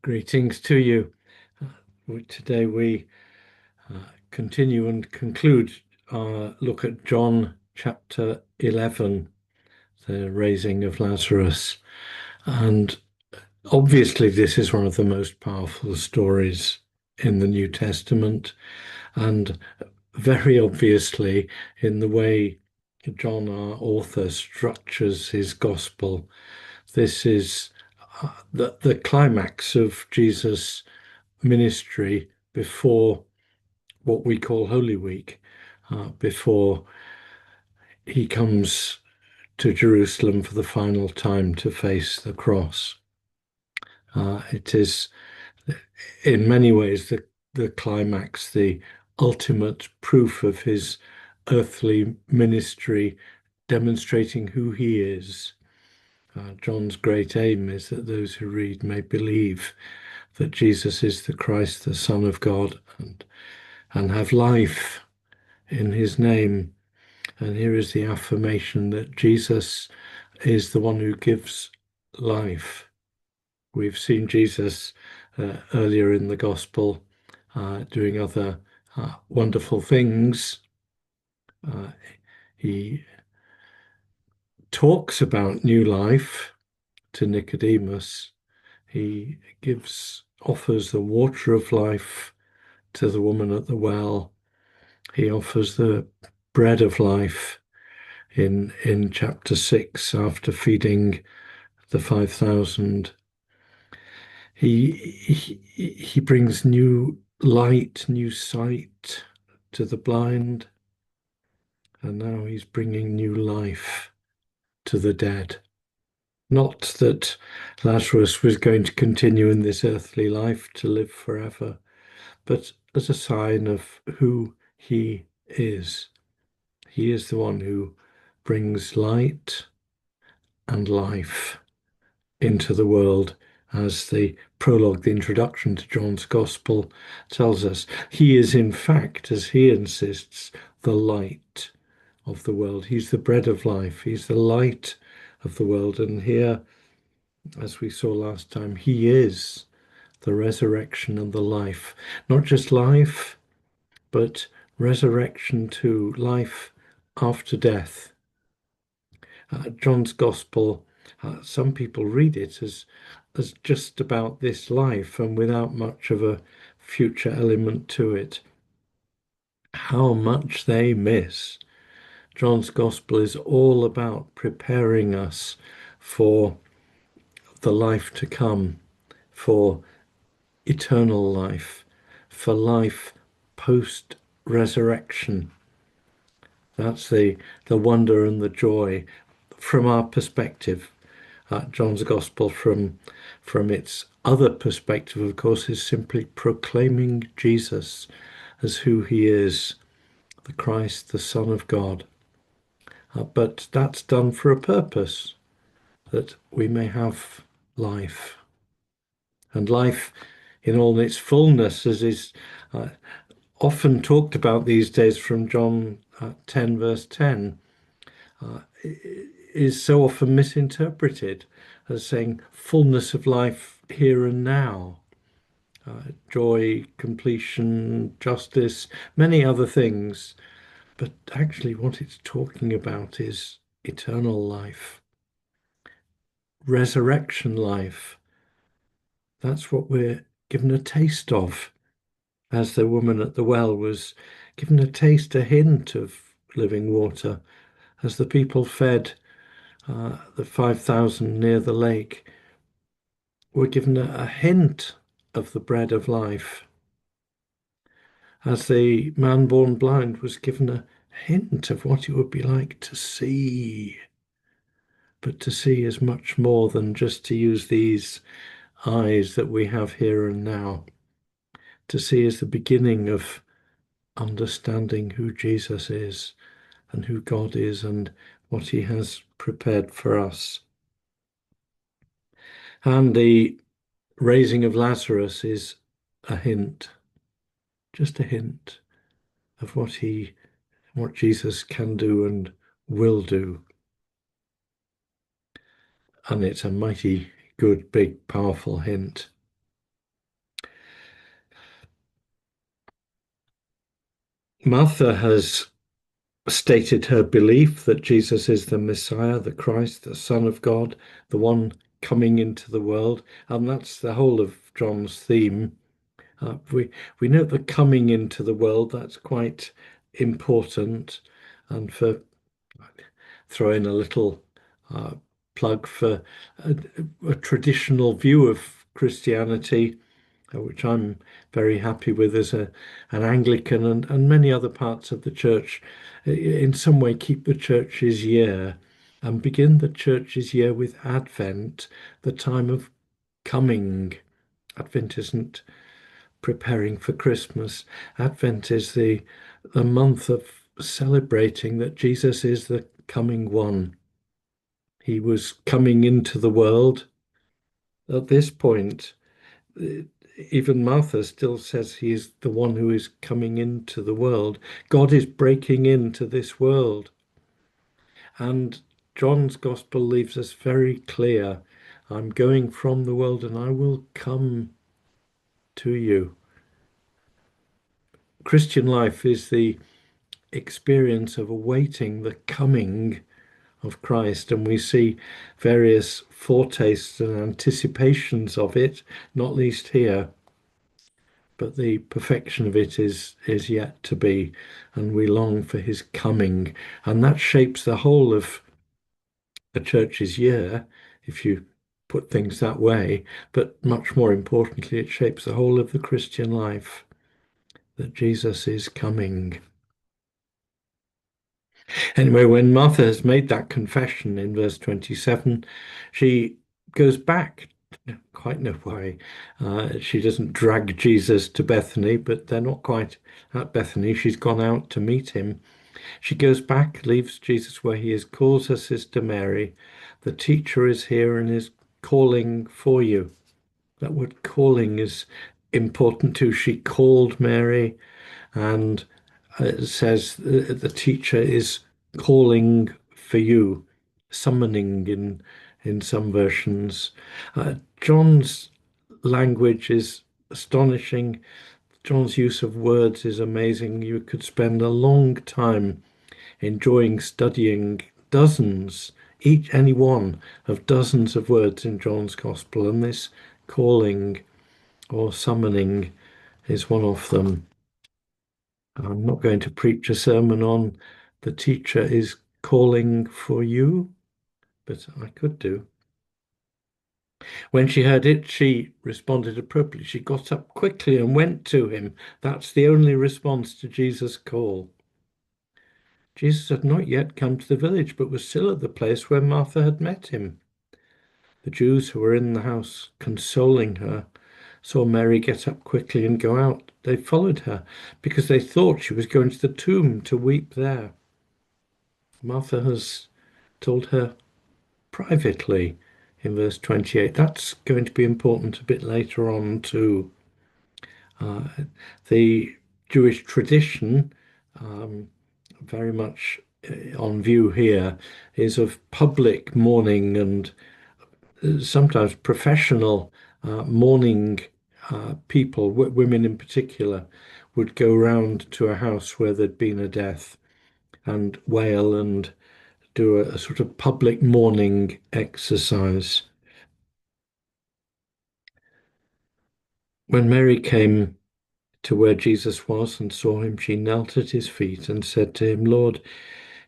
Greetings to you. Today we continue and conclude our look at John chapter 11, the raising of Lazarus. And obviously, this is one of the most powerful stories in the New Testament, and very obviously, in the way John, our author, structures his gospel, this is the climax of Jesus' ministry before what we call Holy Week, before he comes to Jerusalem for the final time to face the cross. It is, in many ways, the climax, the ultimate proof of his earthly ministry, demonstrating who he is. John's great aim is that those who read may believe that Jesus is the Christ, the Son of God, and have life in his name. And here is the affirmation that Jesus is the one who gives life. We've seen Jesus earlier in the gospel doing other wonderful things. He talks about new life to Nicodemus. He offers the water of life to the woman at the well. He offers the bread of life in chapter 6 after feeding the 5,000. He brings new light, new sight to the blind, and now he's bringing new life to the dead. Not that Lazarus was going to continue in this earthly life to live forever, but as a sign of who he is. He is the one who brings light and life into the world, as the prologue, the introduction to John's Gospel tells us. He is, in fact, as he insists, the light of the world. He's the bread of life. He's the light of the world. And here, as we saw last time, he is the resurrection and the life. Not just life, but resurrection to life after death. John's Gospel, some people read it as just about this life and without much of a future element to it. How much they miss. John's Gospel is all about preparing us for the life to come, for eternal life, for life post-resurrection. That's the wonder and the joy from our perspective. John's Gospel, from its other perspective, of course, is simply proclaiming Jesus as who he is, the Christ, the Son of God. But that's done for a purpose, that we may have life. And life in all its fullness, as is often talked about these days from John 10, verse 10, is so often misinterpreted as saying fullness of life here and now, joy, completion, justice, many other things. But actually what it's talking about is eternal life, resurrection life. That's what we're given a taste of, as the woman at the well was given a taste, a hint of living water, as the people fed the 5,000 near the lake were given a hint of the bread of life, as the man born blind was given a hint of what it would be like to see. But to see is much more than just to use these eyes that we have here and now. To see is the beginning of understanding who Jesus is and who God is and what he has prepared for us. And the raising of Lazarus is a hint, just a hint of what Jesus can do and will do. And it's a mighty good, big, powerful hint. Martha has stated her belief that Jesus is the Messiah, the Christ, the Son of God, the one coming into the world. And that's the whole of John's theme. We know that coming into the world, that's quite important. And for throw in a little uh, plug for a traditional view of Christianity, which I'm very happy with as an Anglican and many other parts of the church, in some way keep the church's year and begin the church's year with Advent, the time of coming. Advent isn't preparing for Christmas. Advent is the month of celebrating that Jesus is the coming one. He was coming into the world. At this point, even Martha still says he is the one who is coming into the world. God is breaking into this world. And John's gospel leaves us very clear. I'm going from the world and I will come to you. Christian life is the experience of awaiting the coming of Christ, and we see various foretastes and anticipations of it, not least here. But the perfection of it is yet to be, and we long for his coming. And that shapes the whole of a church's year, if you put things that way. But much more importantly, it shapes the whole of the Christian life, that Jesus is coming. Anyway, when Martha has made that confession in verse 27, she goes back. Don't quite know why. She doesn't drag Jesus to Bethany, but they're not quite at Bethany. She's gone out to meet him. She goes back, leaves Jesus where he is, calls her sister Mary. The teacher is here and is calling for you. That word calling is important too. She called Mary, and it says the teacher is calling for you, summoning in some versions. John's language is astonishing. John's use of words is amazing. You could spend a long time enjoying studying dozens, any one of dozens of words in John's Gospel, and this calling or summoning is one of them. I'm not going to preach a sermon on the teacher is calling for you, but I could do. When she heard it, she responded appropriately. She got up quickly and went to him. That's the only response to Jesus' call. Jesus had not yet come to the village, but was still at the place where Martha had met him. The Jews who were in the house consoling her saw Mary get up quickly and go out. They followed her because they thought she was going to the tomb to weep there. Martha has told her privately in verse 28. That's going to be important a bit later on too. The Jewish tradition, very much on view here, is of public mourning and sometimes professional mourning. People, women in particular, would go round to a house where there'd been a death and wail and do a sort of public mourning exercise. When Mary came to where Jesus was and saw him, she knelt at his feet and said to him, Lord,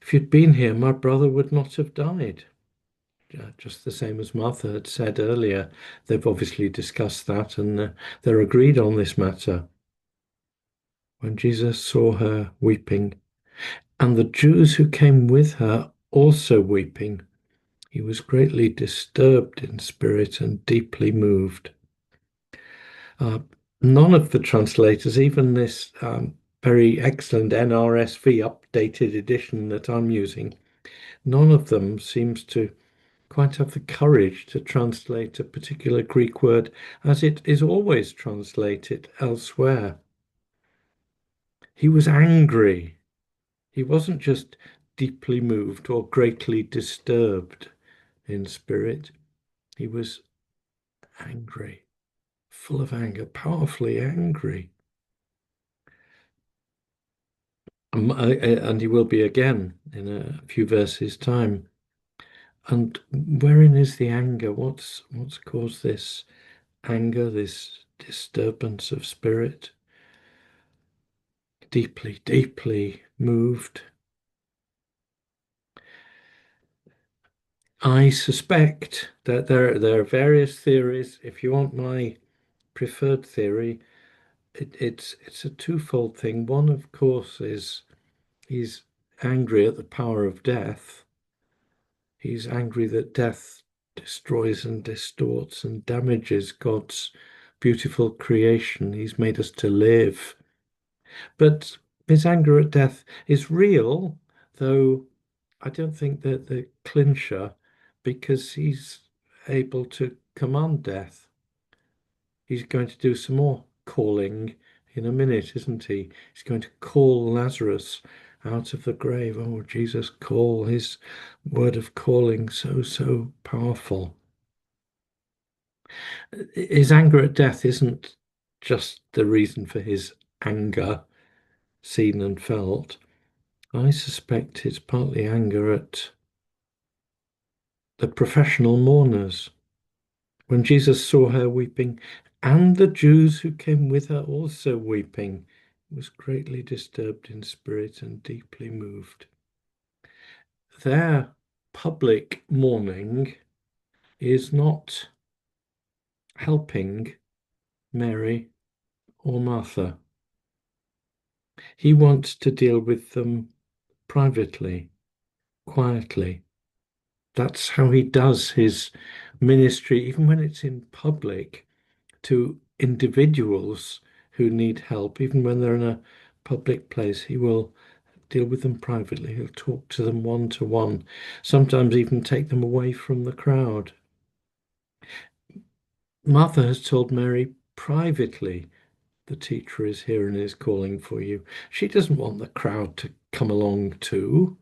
if you'd been here, my brother would not have died. Just the same as Martha had said earlier. They've obviously discussed that and they're agreed on this matter. When Jesus saw her weeping, and the Jews who came with her also weeping, he was greatly disturbed in spirit and deeply moved. Uh, None of the translators, even this very excellent NRSV updated edition that I'm using, none of them seems to quite have the courage to translate a particular Greek word as it is always translated elsewhere. He was angry. He wasn't just deeply moved or greatly disturbed in spirit. He was angry, full of anger, powerfully angry. And he will be again in a few verses' time. And wherein is the anger? What's caused this anger, this disturbance of spirit? Deeply, deeply moved. I suspect that there are various theories. If you want my preferred theory, it's a twofold thing. One, of course, is he's angry at the power of death. He's angry that death destroys and distorts and damages God's beautiful creation. He's made us to live. But his anger at death is real, though I don't think that the clincher, because he's able to command death. He's going to do some more calling in a minute, isn't he? He's going to call Lazarus out of the grave. Oh, Jesus, call his word of calling so powerful. His anger at death isn't just the reason for his anger, seen and felt. I suspect it's partly anger at the professional mourners. When Jesus saw her weeping, and the Jews who came with her also weeping, he was greatly disturbed in spirit and deeply moved. Their public mourning is not helping Mary or Martha. He wants to deal with them privately, quietly. That's how he does his ministry, even when it's in public, to individuals who need help, even when they're in a public place. He will deal with them privately. He'll talk to them one to one, sometimes even take them away from the crowd. Martha has told Mary privately, the teacher is here and is calling for you. She doesn't want the crowd to come along too.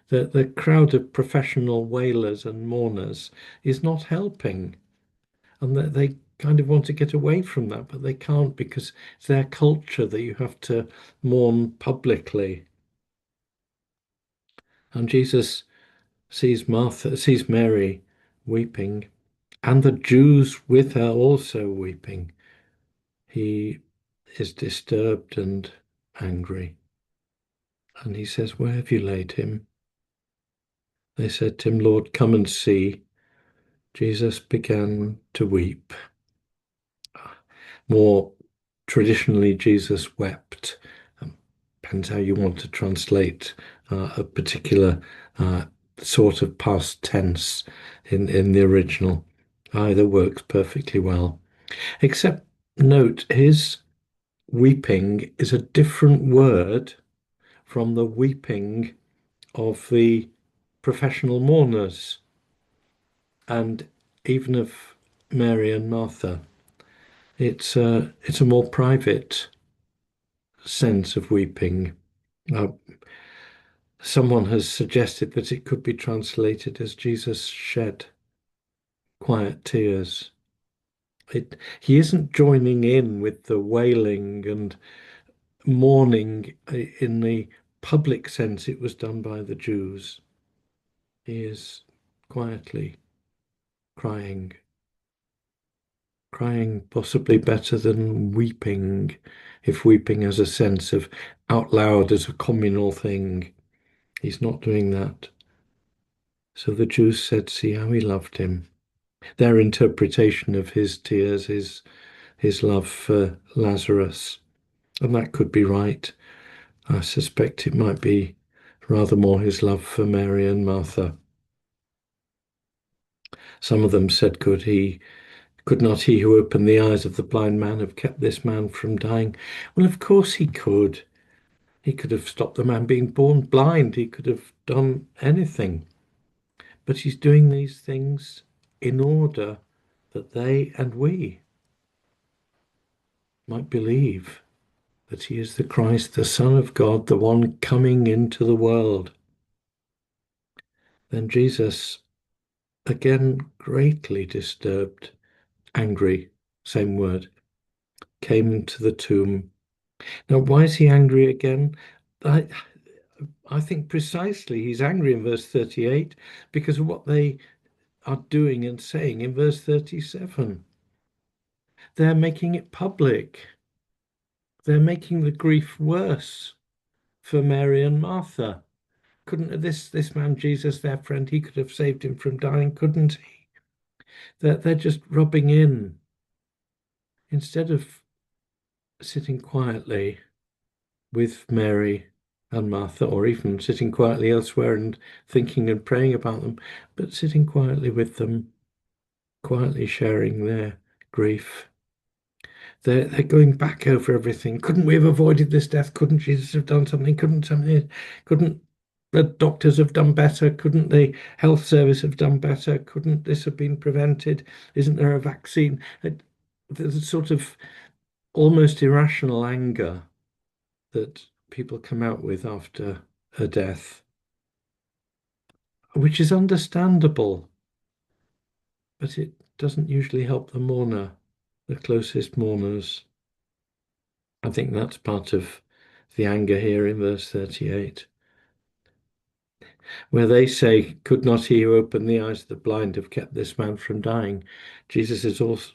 The crowd of professional wailers and mourners is not helping. And that they kind of want to get away from that, but they can't because it's their culture that you have to mourn publicly. And Jesus sees Mary weeping, and the Jews with her also weeping. He is disturbed and angry. And he says, "Where have you laid him?" They said to him, "Lord, come and see." Jesus began to weep. More traditionally, Jesus wept. Depends how you want to translate a particular sort of past tense in the original. Either works perfectly well. Except note, his weeping is a different word from the weeping of the professional mourners and even of Mary and Martha. It's a more private sense of weeping. Uh, Someone has suggested that it could be translated as Jesus shed quiet tears. He isn't joining in with the wailing and mourning in the public sense it was done by the Jews. He is quietly crying, crying possibly better than weeping, if weeping has a sense of out loud as a communal thing. He's not doing that. So the Jews said, "See how he loved him." Their interpretation of his tears is his love for Lazarus, and that could be right. I suspect it might be rather more his love for Mary and Martha. Some of them said, could not he who opened the eyes of the blind man have kept this man from dying? Well, of course he could. He could have stopped the man being born blind. He could have done anything. But he's doing these things in order that they and we might believe that he is the Christ, the Son of God, the one coming into the world. Then Jesus, again greatly disturbed, angry, same word, came to the tomb. Now, why is he angry again? I, I think precisely he's angry in verse 38 because of what they are doing and saying in verse 37. They're making it public. They're making the grief worse for Mary and Martha. Couldn't this man Jesus, their friend, he could have saved him from dying, couldn't he? They're just rubbing in instead of sitting quietly with Mary and Martha, or even sitting quietly elsewhere and thinking and praying about them, but sitting quietly with them, quietly sharing their grief. They're going back over everything. Couldn't we have avoided this death? Couldn't Jesus have done something? Couldn't the doctors have done better? Couldn't the health service have done better? Couldn't this have been prevented? Isn't there a vaccine? There's a sort of almost irrational anger that people come out with after a death, which is understandable, but it doesn't usually help the mourner, the closest mourners. I think that's part of the anger here in verse 38, where they say, could not he who opened the eyes of the blind have kept this man from dying? Jesus is also,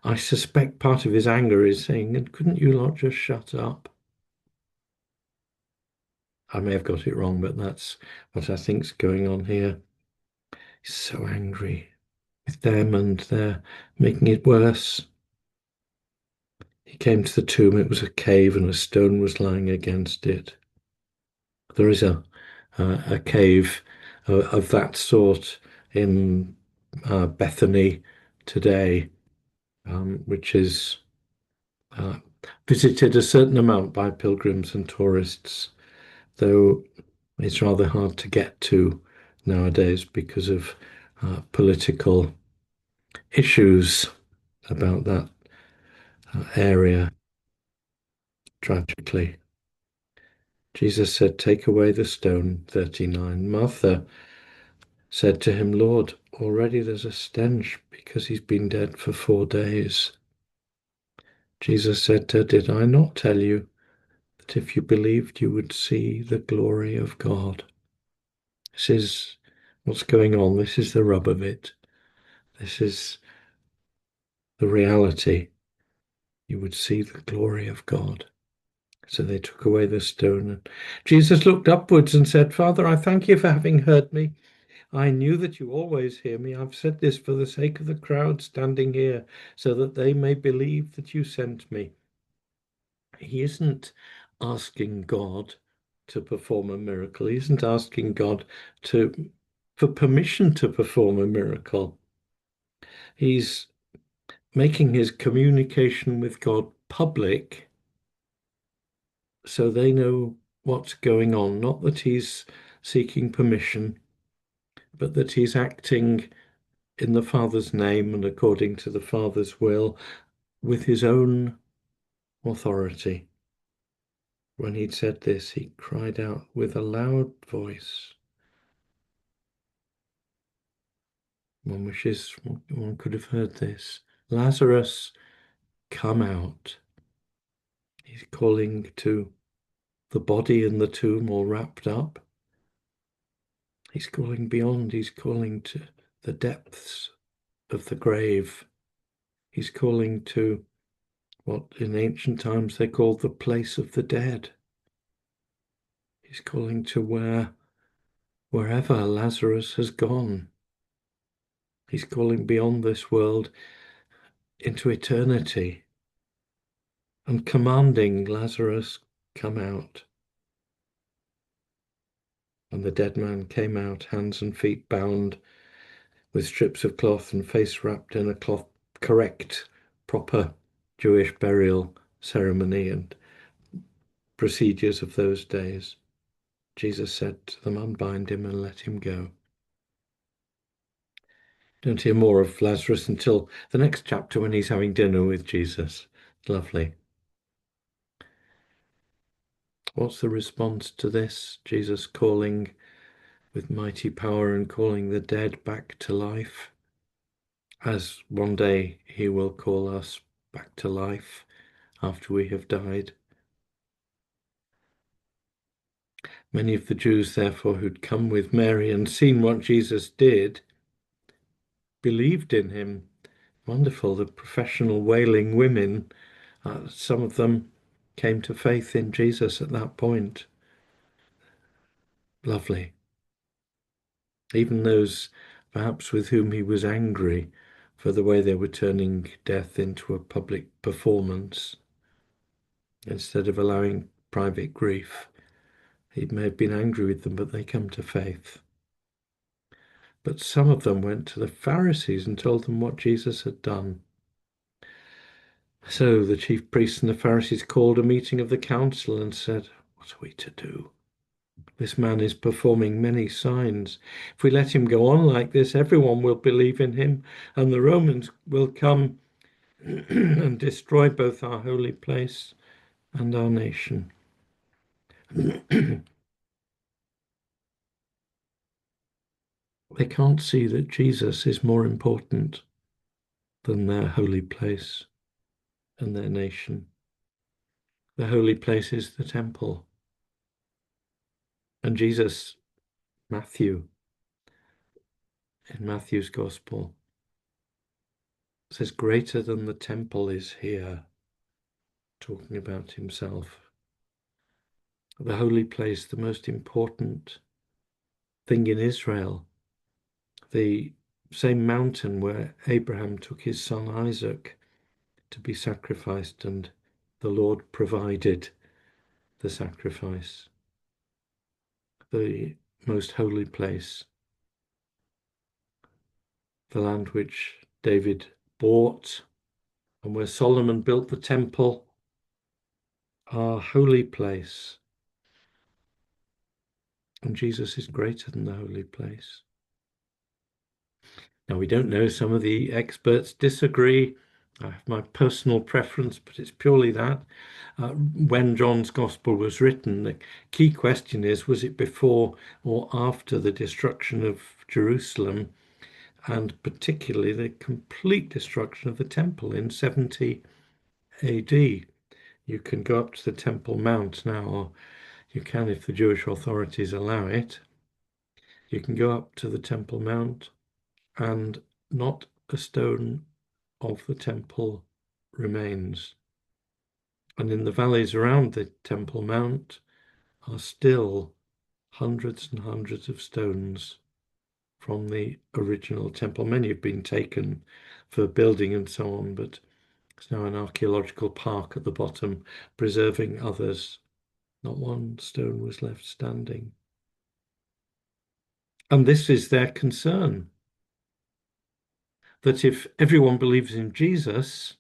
I suspect part of his anger is saying, and couldn't you lot just shut up? I may have got it wrong, but that's what I think's going on here. He's so angry with them and they're making it worse. He came to the tomb. It was a cave and a stone was lying against it. There is a cave of that sort in Bethany today, which is uh, visited a certain amount by pilgrims and tourists, though it's rather hard to get to nowadays because of political issues about that area, tragically. Jesus said, take away the stone, 39. Martha said to him, Lord, already there's a stench because he's been dead for 4 days. Jesus said to her, did I not tell you that if you believed, you would see the glory of God? This is what's going on. This is the rub of it. This is the reality. You would see the glory of God. So they took away the stone. And Jesus looked upwards and said, Father, I thank you for having heard me. I knew that you always hear me. I've said this for the sake of the crowd standing here, so that they may believe that you sent me. He isn't asking God to perform a miracle. He isn't asking God for permission to perform a miracle. He's making his communication with God public so they know what's going on. Not that he's seeking permission, but that he's acting in the Father's name and according to the Father's will with his own authority. When he'd said this, he cried out with a loud voice. One wishes one could have heard this. Lazarus, come out. He's calling to the body in the tomb all wrapped up. He's calling beyond. He's calling to the depths of the grave. He's calling to what in ancient times they called the place of the dead. He's calling to wherever Lazarus has gone. He's calling beyond this world into eternity and commanding Lazarus, come out. And the dead man came out, hands and feet bound with strips of cloth and face wrapped in a cloth, correct, proper Jewish burial ceremony and procedures of those days. Jesus said to them, unbind him and let him go. Don't hear more of Lazarus until the next chapter when he's having dinner with Jesus. Lovely. What's the response to this? Jesus calling with mighty power and calling the dead back to life, as one day he will call us back to life after we have died. Many of the Jews, therefore, who'd come with Mary and seen what Jesus did, believed in him. Wonderful, the professional wailing women, some of them came to faith in Jesus at that point. Lovely. Even those perhaps with whom he was angry for the way they were turning death into a public performance instead of allowing private grief. He may have been angry with them, but they come to faith. But some of them went to the Pharisees and told them what Jesus had done. So the chief priests and the Pharisees called a meeting of the council and said, "What are we to do? This man is performing many signs. If we let him go on like this, everyone will believe in him, and the Romans will come and destroy both our holy place and our nation." They can't see that Jesus is more important than their holy place and their nation. The holy place is the temple. And Jesus, Matthew, in Matthew's Gospel, says, "Greater than the temple is here," talking about himself. The holy place, the most important thing in Israel, the same mountain where Abraham took his son Isaac to be sacrificed, and the Lord provided the sacrifice. The most holy place, the land which David bought and where Solomon built the temple, our holy place. And Jesus is greater than the holy place. Now, we don't know, some of the experts disagree. I have my personal preference, but it's purely that. When John's Gospel was written, the key question is, was it before or after the destruction of Jerusalem, and particularly the complete destruction of the temple in 70 AD? You can go up to the Temple Mount now, or you can if the Jewish authorities allow it. You can go up to the Temple Mount and not a stone of the temple remains. And in the valleys around the Temple Mount are still hundreds and hundreds of stones from the original temple. Many have been taken for building and so on, but it's now an archaeological park at the bottom, preserving others. Not one stone was left standing. And this is their concern, that if everyone believes in Jesus,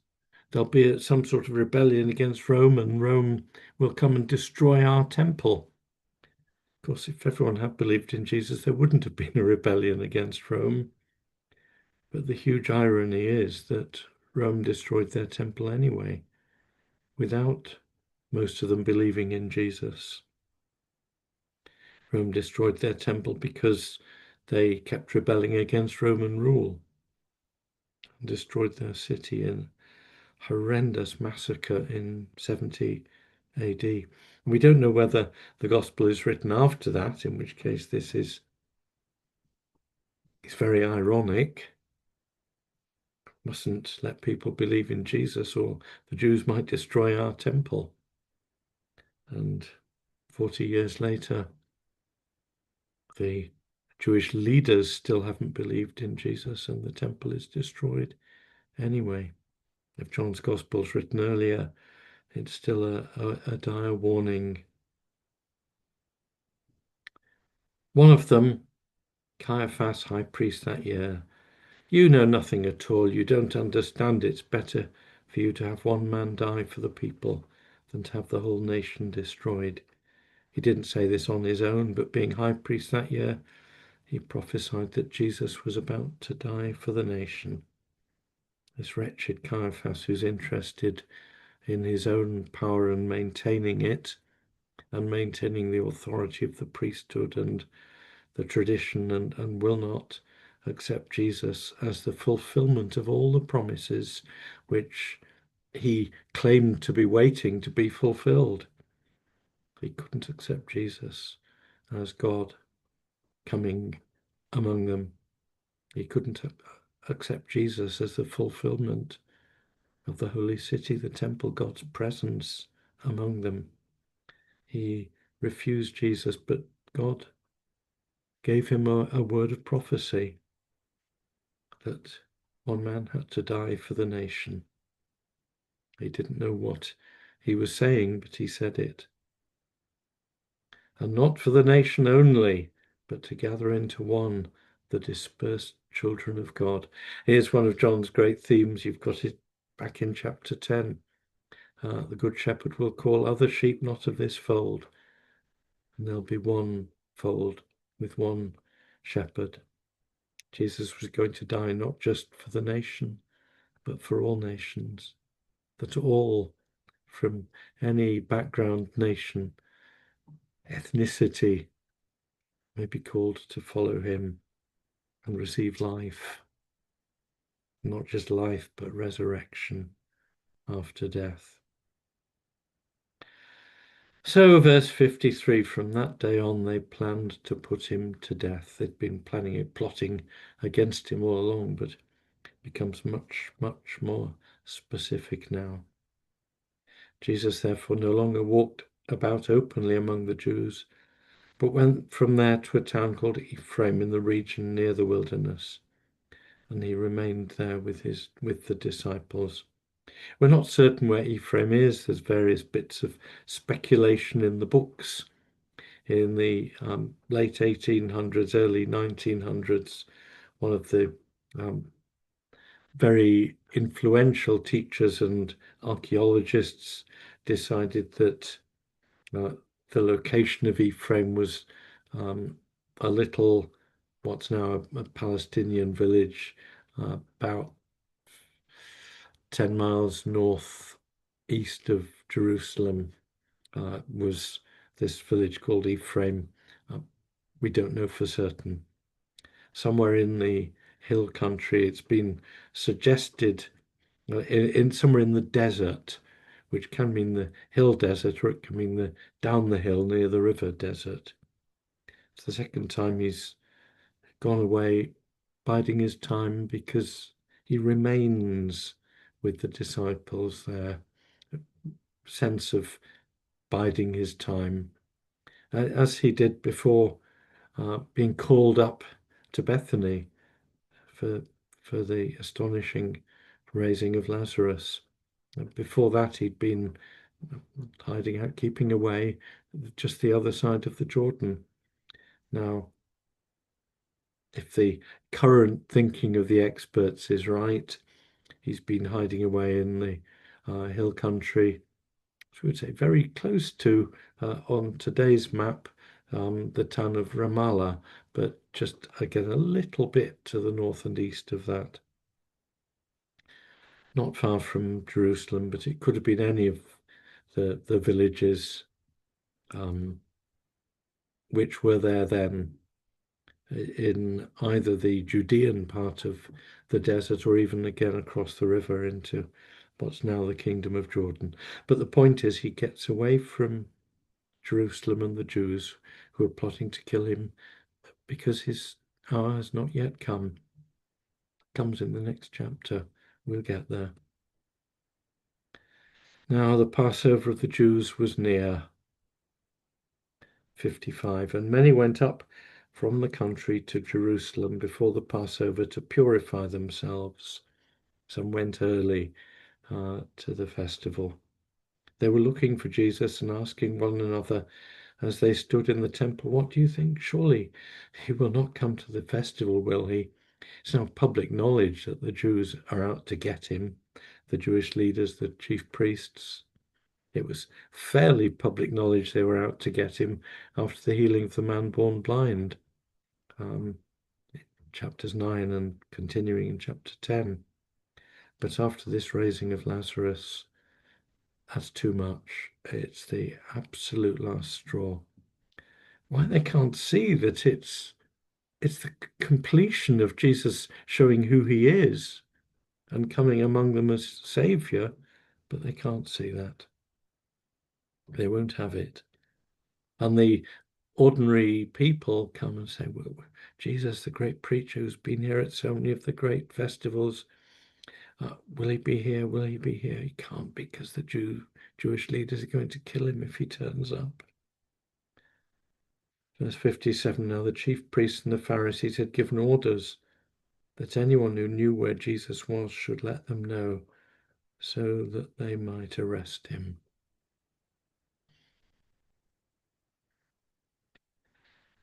there'll be some sort of rebellion against Rome, and Rome will come and destroy our temple. Of course, if everyone had believed in Jesus, there wouldn't have been a rebellion against Rome. But the huge irony is that Rome destroyed their temple anyway, without most of them believing in Jesus. Rome destroyed their temple because they kept rebelling against Roman rule, and destroyed their city in horrendous massacre in 70 AD. We don't know whether the gospel is written after that, in which case this is very ironic. Mustn't let people believe in Jesus, or the Jews might destroy our temple. And 40 years later, the Jewish leaders still haven't believed in Jesus, and the temple is destroyed anyway. If John's Gospel is written earlier, it's still a dire warning. One of them, Caiaphas, high priest that year, "You know nothing at all. You don't understand. It's better for you to have one man die for the people than to have the whole nation destroyed." He didn't say this on his own, but being high priest that year, he prophesied that Jesus was about to die for the nation. This wretched Caiaphas, who's interested in his own power and maintaining it, and maintaining the authority of the priesthood and the tradition, and will not accept Jesus as the fulfillment of all the promises which he claimed to be waiting to be fulfilled. He couldn't accept Jesus. as God coming among them. He couldn't accept Jesus as the fulfillment of the holy city, the temple, God's presence among them. He refused Jesus, but God gave him a word of prophecy that one man had to die for the nation. He didn't know what he was saying, but he said it. And not for the nation only, but to gather into one the dispersed children of God. Here's one of John's great themes. You've got it back in chapter 10. The good shepherd will call other sheep not of this fold, and there'll be one fold with one shepherd. Jesus was going to die not just for the nation, but for all nations, that all from any background, nation, ethnicity may be called to follow him and receive life. Not just life, but resurrection after death. So, verse 53, from that day on, they planned to put him to death. They'd been planning it, plotting against him all along, but it becomes much, much more specific now. Jesus, therefore, no longer walked about openly among the Jews, but went from there to a town called Ephraim in the region near the wilderness, and he remained there with the disciples. We're not certain where Ephraim is. There's various bits of speculation in the books. In the late 1800s, early 1900s, one of the very influential teachers and archaeologists decided that the location of Ephraim was a little, what's now a Palestinian village, about 10 miles north east of Jerusalem, was this village called Ephraim. We don't know for certain. Somewhere in the hill country, it's been suggested in somewhere in the desert, which can mean the hill desert, or it can mean the down the hill near the river desert. It's the second time he's gone away, biding his time, because he remains with the disciples there. Sense of biding his time, as he did before being called up to Bethany for the astonishing raising of Lazarus. Before that, he'd been hiding out, keeping away, just the other side of the Jordan. Now, if the current thinking of the experts is right, he's been hiding away in the hill country, we would say very close to, on today's map, the town of Ramallah, but just again a little bit to the north and east of that. Not far from Jerusalem, but it could have been any of the villages which were there then, in either the Judean part of the desert or even again across the river into what's now the Kingdom of Jordan. But the point is, he gets away from Jerusalem and the Jews who are plotting to kill him, because his hour has not yet come. Comes in the next chapter. We'll get there. Now the Passover of the Jews was near. 55. And many went up from the country to Jerusalem before the Passover to purify themselves. Some went early to the festival. They were looking for Jesus and asking one another as they stood in the temple, "What do you think? Surely he will not come to the festival, will he?" It's now public knowledge that the Jews are out to get him, the Jewish leaders, the chief priests. It was fairly public knowledge they were out to get him after the healing of the man born blind. Chapters 9 and continuing in chapter 10. But after this raising of Lazarus, that's too much. It's the absolute last straw. Why they can't see that it's the completion of Jesus showing who he is and coming among them as Saviour, but they can't see that. They won't have it. And the ordinary people come and say, well, Jesus, the great preacher who's been here at so many of the great festivals, will he be here? Will he be here? He can't, because the Jewish leaders are going to kill him if he turns up. Verse 57, now the chief priests and the Pharisees had given orders that anyone who knew where Jesus was should let them know, so that they might arrest him.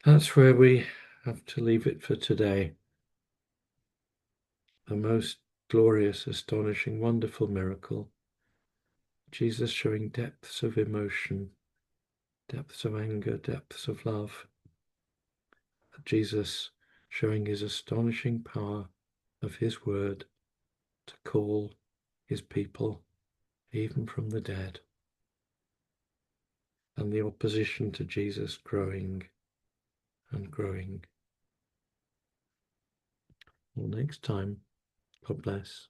That's where we have to leave it for today. A most glorious, astonishing, wonderful miracle. Jesus showing depths of emotion, depths of anger, depths of love. Jesus showing his astonishing power of his word to call his people even from the dead. And the opposition to Jesus growing and growing. Well, next time, God bless.